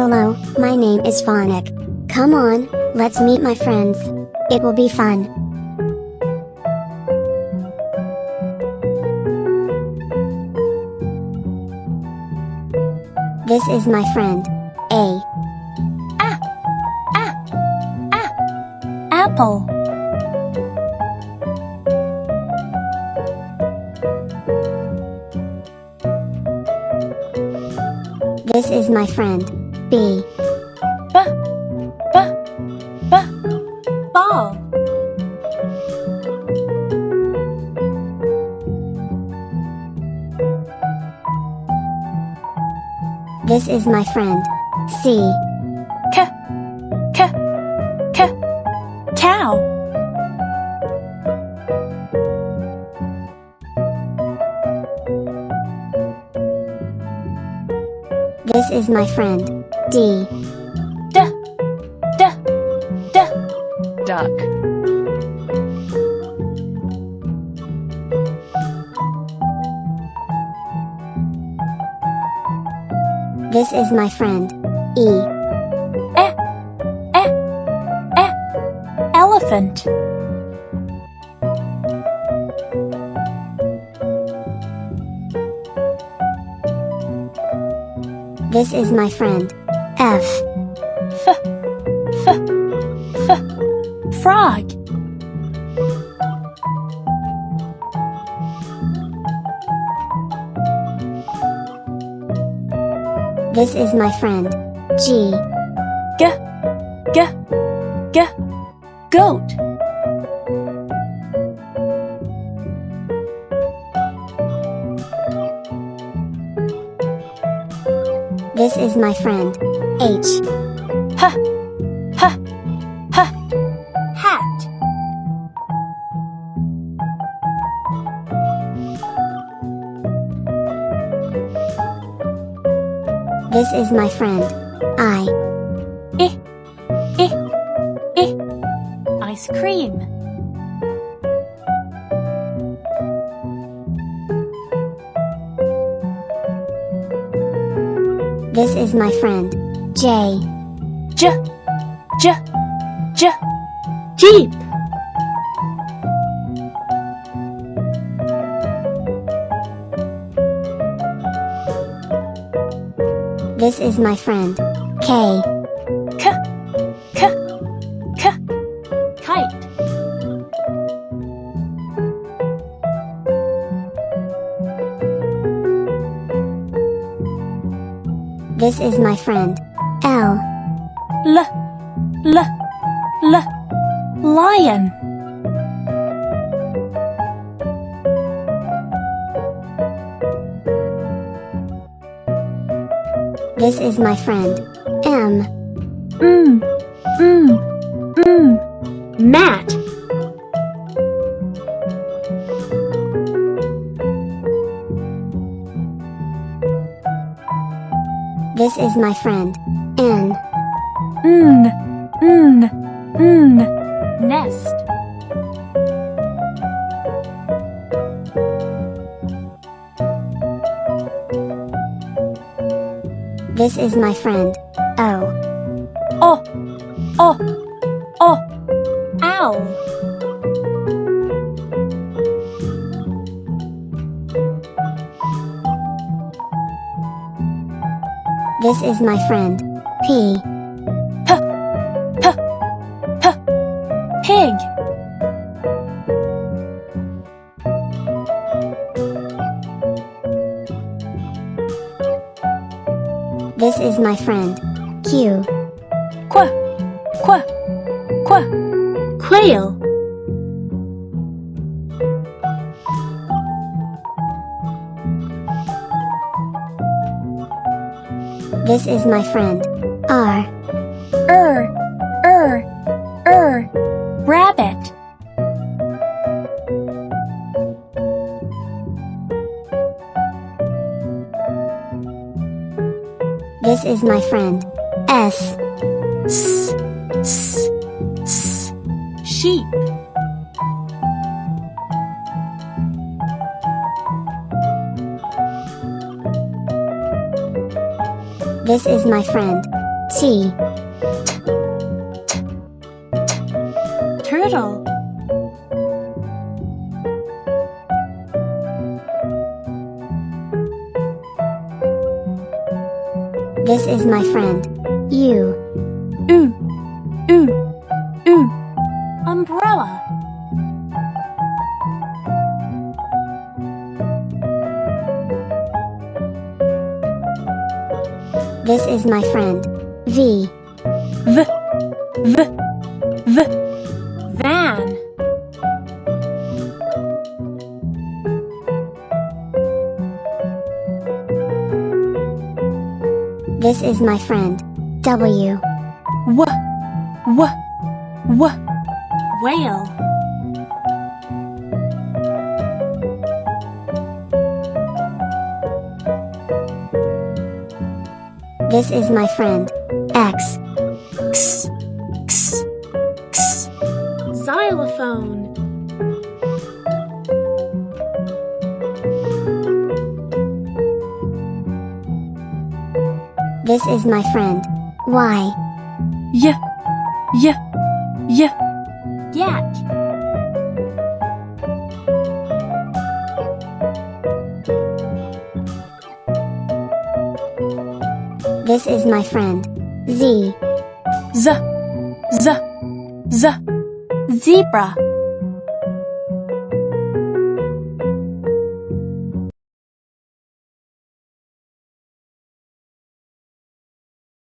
Hello, my name is Phonic. Come on, let's meet my friends. It will be fun. This is my friend, A. Apple. This is my friend, B. Ball. This is my friend, C. Cow. This is my friend, D. Duck. This is my friend, E. Elephant. This is my friend, F. Frog. This is my friend, G. Goat. This is my friend, H. Hat. This is my friend, I. Ice cream. This is my friend, J. Jeep. This is my friend, K. Kite. This is my friend, L. Lion. This is my friend, M. Mat. This is my friend, N. Nest. This is my friend, O. Owl. This is my friend, P. Pig. This is my friend, Q. Quail. This is my friend, R. Rabbit. This is my friend, S. Sheep. This is my friend, C. Turtle. This is my friend. U. Umbrella. This is my friend. V. Van. This is my friend. W. Whale. This is my friend. X. Xylophone. This is my friend. Y. Yak. This is my friend. Z. Zebra.